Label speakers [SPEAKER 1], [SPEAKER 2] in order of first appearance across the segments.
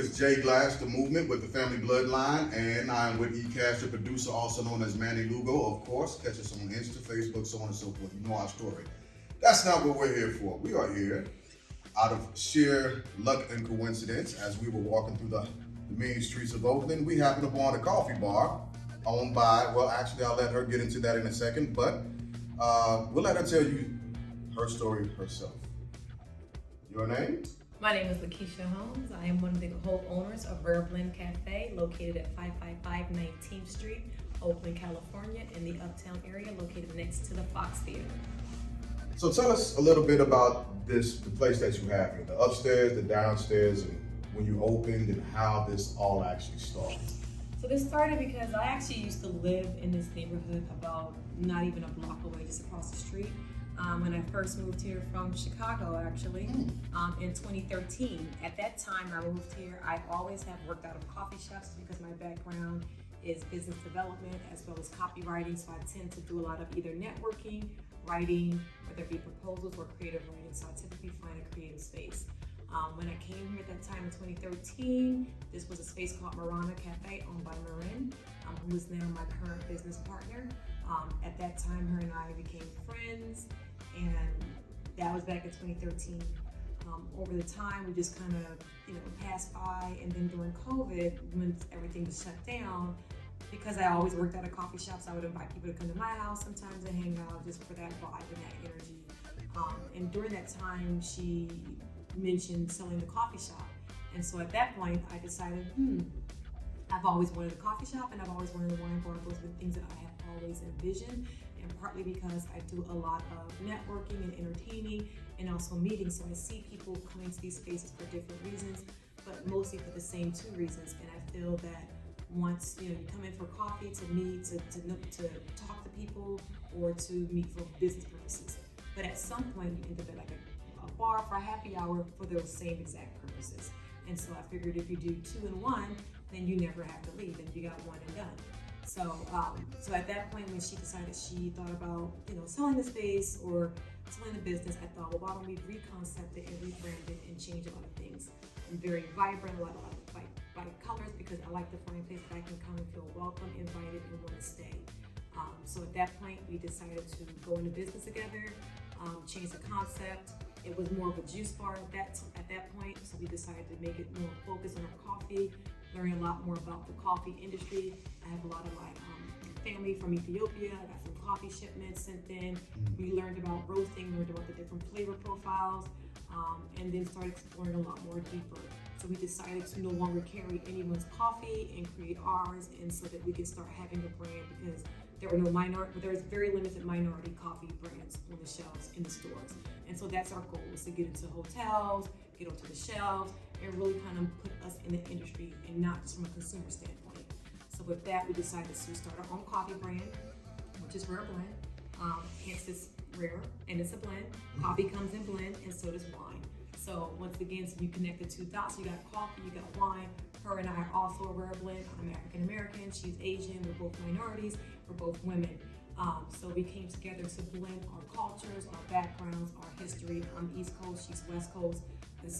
[SPEAKER 1] is Jay Glass, the movement with the family Bloodline, and I'm with Ecast, the producer, also known as Manny Lugo, of course. Catch us on Insta, Facebook, so on and so forth. You know our story. That's not what we're here for. We are here out of sheer luck and coincidence. As we were walking through the main streets of Oakland, we happened upon a coffee bar owned by, well, actually, I'll let her get into that in a second, but we'll let her tell you her story herself. Your name?
[SPEAKER 2] My name is Lakeisha Holmes. I am one of the co-owners of Rare Blend Cafe, located at 555 19th Street, Oakland, California, in the Uptown area, located next to the Fox Theater.
[SPEAKER 1] So tell us a little bit about the place that you have here, the upstairs, the downstairs, and when you opened, and how this all actually started.
[SPEAKER 2] So this started because I actually used to live in this neighborhood about not even a block away, just across the street. When I first moved here from Chicago, actually, in 2013. At that time I moved here, I always have worked out of coffee shops because my background is business development as well as copywriting, so I tend to do a lot of either networking, writing, whether it be proposals or creative writing, so I typically find a creative space. When I came here at that time in 2013, this was a space called Marana Cafe, owned by Marin, who is now my current business partner. At that time, her and I became friends, and that was back in 2013. Over the time, we just kind of, passed by, and then during COVID, when everything was shut down, because I always worked at a coffee shop, so I would invite people to come to my house sometimes and hang out just for that vibe and that energy. And during that time, she mentioned selling the coffee shop. And so at that point, I decided, I've always wanted a coffee shop, and I've always wanted a wine bar. Those were things that I have always envisioned, and partly because I do a lot of networking and entertaining and also meetings. So I see people coming to these spaces for different reasons, but mostly for the same two reasons. And I feel that once you come in for coffee, to meet, to talk to people, or to meet for business purposes. But at some point, you end up at like a bar for a happy hour for those same exact purposes. And so I figured if you do two in one, then you never have to leave, and you got one and done. So at that point, when she decided she thought about selling the space or selling the business, I thought, well, why don't we reconcept it and rebrand it and change a lot of things? I'm very vibrant, a lot of bright colors, because I like to find places that I can come and feel welcome, invited, and want to stay. So at that point, we decided to go into business together, change the concept. It was more of a juice bar at that point, so we decided to make it more focused on our coffee, learn a lot more about the coffee industry. I have a lot of my family from Ethiopia. I got some coffee shipments sent in. We learned about roasting, learned about the different flavor profiles, and then started exploring a lot more deeper. So we decided to no longer carry anyone's coffee and create ours, and so that we could start having a brand, because there's very limited minority coffee brands on the shelves in the stores. And so that's our goal, is to get into hotels, get onto the shelves, and really kind of put us in the industry, and not just from a consumer standpoint. So with that, we decided to start our own coffee brand, which is Rare Blend. Hence it's rare, and it's a blend. Coffee comes in blend, and so does wine. So once again, so you connect the two dots. You got coffee, you got wine. Her and I are also a rare blend. I'm African American, she's Asian. We're both minorities, we're both women. So we came together to blend our cultures, our backgrounds, our history. I'm East Coast, she's West Coast.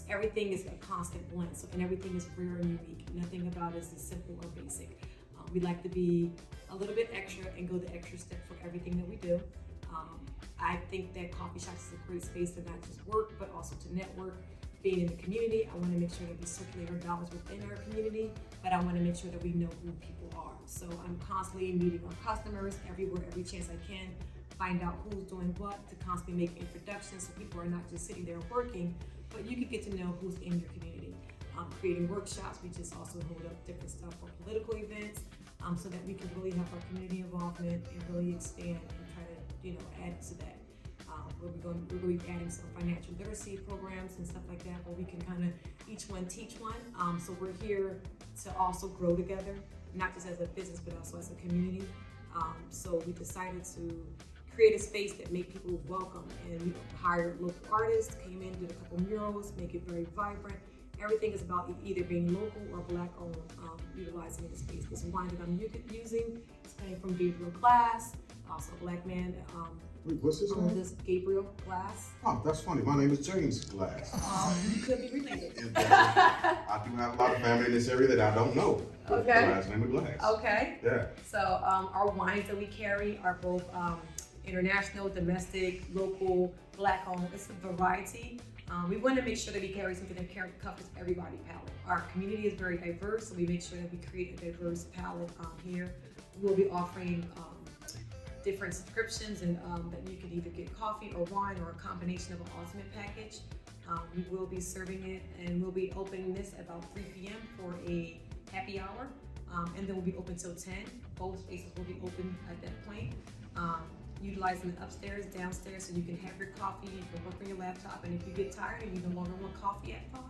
[SPEAKER 2] Everything is a constant blend, and everything is rare and unique. Nothing about it is simple or basic. We like to be a little bit extra and go the extra step for everything that we do. I think that coffee shops is a great space to not just work, but also to network. Being in the community, I want to make sure that we circulate our dollars within our community, but I want to make sure that we know who people are. So I'm constantly meeting our customers everywhere, every chance I can, find out who's doing what, to constantly make introductions so people are not just sitting there working, but you can get to know who's in your community. Creating workshops, we just also hold up different stuff for political events, so that we can really have our community involvement and really expand and try to add to that. We're going to be adding some financial literacy programs and stuff like that, where we can kind of each one teach one. So we're here to also grow together, not just as a business, but also as a community. So we decided to create a space that make people welcome, and we hired local artists, came in, did a couple murals, make it very vibrant. Everything is about either being local or Black owned, utilizing the space. This wine that I'm using is coming from Gabriel Glass, also a Black man
[SPEAKER 1] Wait, what's his name?
[SPEAKER 2] This Gabriel Glass.
[SPEAKER 1] Oh, that's funny. My name is James Glass.
[SPEAKER 2] You could be related.
[SPEAKER 1] I do have a lot of family in this area that I don't know.
[SPEAKER 2] Okay.
[SPEAKER 1] The last name of Glass.
[SPEAKER 2] Okay.
[SPEAKER 1] Yeah.
[SPEAKER 2] So our wines that we carry are both international, domestic, local, black owned. It's a variety. We want to make sure that we carry something that covers everybody's palate. Our community is very diverse, so we make sure that we create a diverse palette here. We'll be offering different subscriptions, and that you can either get coffee or wine or a combination of an ultimate package. We will be serving it, and we'll be opening this at about 3 p.m. for a happy hour, and then we'll be open till 10. Both spaces will be open at that point. Utilizing the upstairs, downstairs, so you can have your coffee, you can work on your laptop, and if you get tired and you no longer want coffee at 5,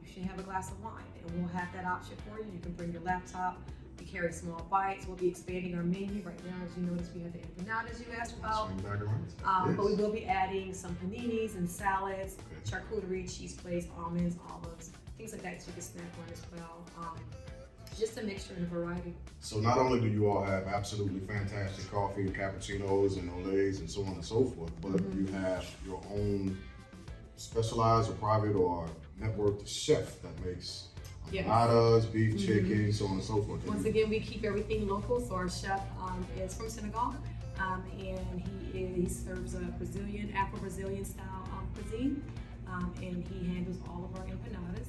[SPEAKER 2] you should have a glass of wine, and we'll have that option for you. You can bring your laptop. We carry small bites. We'll be expanding our menu right now. As you notice, we have the empanadas you asked about.
[SPEAKER 1] Yes.
[SPEAKER 2] But we will be adding some paninis and salads, charcuterie, cheese plates, almonds, olives, things like that, so you can snack on as well. Just a mixture and a variety.
[SPEAKER 1] So not only do you all have absolutely fantastic coffee, cappuccinos and olays and so on and so forth, but you have your own specialized or private or networked chef that makes empanadas, beef, chicken, so on and so forth.
[SPEAKER 2] Once again, we keep everything local. So our chef is from Senegal, and he serves a Brazilian, Afro-Brazilian style cuisine, and he handles all of our empanadas.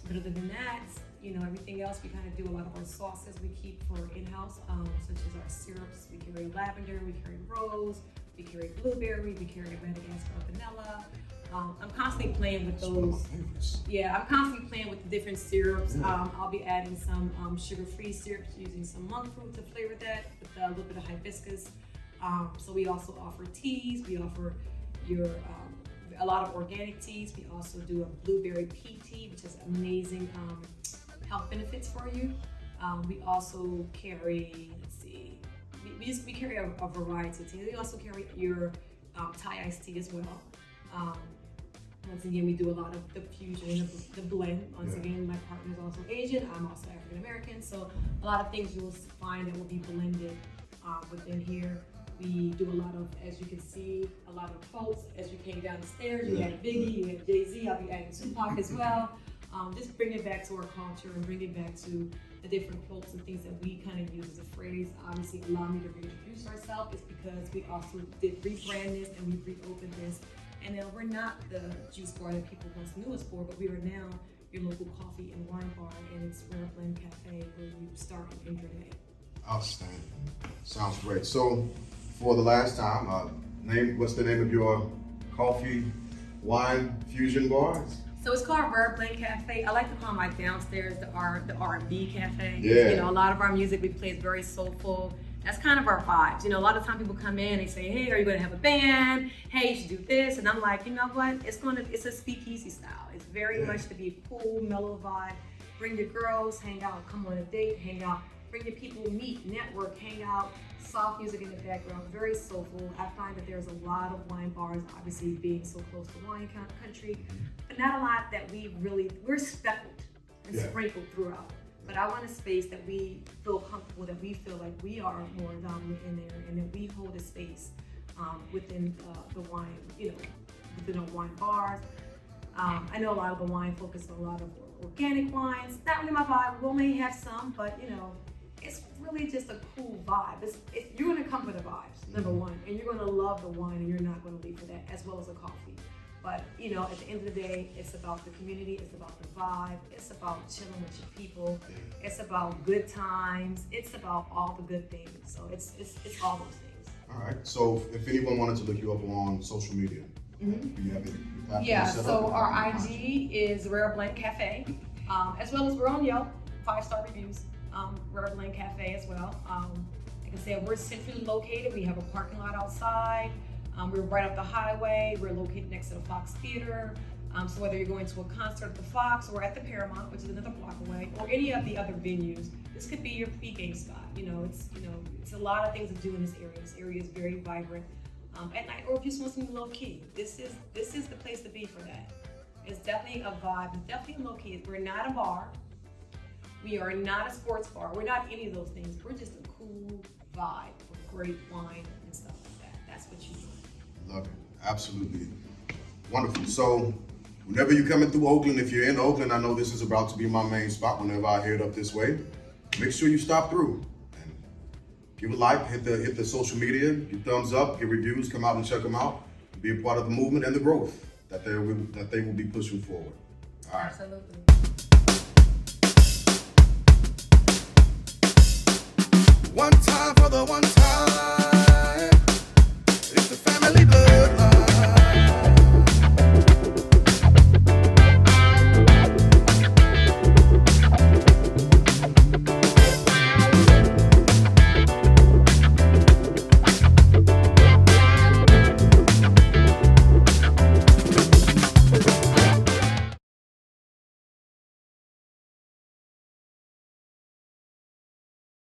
[SPEAKER 2] But other than that, everything else, we kind of do a lot of our sauces we keep for in-house, such as our syrups. We carry lavender, we carry rose, we carry blueberry, we carry Madagascar vanilla. I'm constantly playing with those. Yeah, I'm constantly playing with the different syrups. I'll be adding some sugar-free syrups, using some monk fruit to flavor that with a little bit of hibiscus. So we also offer teas. We offer a lot of organic teas. We also do a blueberry peat tea, which has amazing health benefits for you. We also carry, we carry a variety of tea. We also carry your Thai iced tea as well. Once again, we do a lot of the fusion, the blend. Once again, my partner is also Asian. I'm also African American. So a lot of things you'll find that will be blended within here. We do a lot of, as you can see, a lot of quotes. As you came down the stairs, you had Biggie, you had Jay-Z. I'll be adding Tupac as well. Just bring it back to our culture and bring it back to the different quotes and things that we kind of use as a phrase. Obviously, allow me to reintroduce ourselves. It's because we also did rebrand this and we reopened this. And then we're not the juice bar that people once knew us for, but we are now your local coffee and wine bar, and it's Rare Blend Cafe, where you start and end your day.
[SPEAKER 1] Outstanding. Sounds great. So, for the last time, what's the name of your coffee, wine fusion bar?
[SPEAKER 2] So it's called Rare Blend Cafe. I like to call my downstairs the R&B cafe.
[SPEAKER 1] Yeah.
[SPEAKER 2] A lot of our music we play is very soulful. That's kind of our vibes. A lot of times people come in, they say, hey, are you gonna have a band? Hey, you should do this. And I'm like, you know what? It's a speakeasy style. It's very much to be a cool, mellow vibe. Bring your girls, hang out, come on a date, hang out. Bring your people, meet, network, hang out. Soft music in the background, very soulful. I find that there's a lot of wine bars, obviously being so close to wine country, but not a lot that we're speckled and sprinkled throughout. But I want a space that we feel comfortable, that we feel like we are more dominant in there, and that we hold a space within the wine, within our wine bars. I know a lot of the wine focus on a lot of organic wines. Not really my vibe. We may have some, but it's really just a cool vibe. You're gonna come for the vibes, number one, and you're gonna love the wine, and you're not gonna leave for that, as well as the coffee. But at the end of the day, it's about the community, it's about the vibe, it's about chilling with your people, it's about good times, it's about all the good things. So it's all those things.
[SPEAKER 1] All right. So if anyone wanted to look you up on social media, do you have it?
[SPEAKER 2] Yeah. So our IG is Rare Blend Cafe, as well as we're on Yelp, 5-star reviews. Rare Blend Cafe as well. Like I said, we're centrally located. We have a parking lot outside. We're right up the highway. We're located next to the Fox Theater. So whether you're going to a concert at the Fox or at the Paramount, which is another block away, or any of the other venues, this could be your pre-game spot. It's a lot of things to do in this area. This area is very vibrant at night, or if you just want something low key. This is the place to be for that. It's definitely a vibe. It's definitely low key. We're not a bar. We are not a sports bar. We're not any of those things. We're just a cool vibe with great wine and stuff like that. what you do.
[SPEAKER 1] Love it. Absolutely. Wonderful. So whenever you're coming through Oakland, if you're in Oakland, I know this is about to be my main spot whenever I head up this way. Make sure you stop through and give a like, hit the social media, give thumbs up, give reviews, come out and check them out. Be a part of the movement and the growth that they will be pushing forward. All right.
[SPEAKER 2] Absolutely.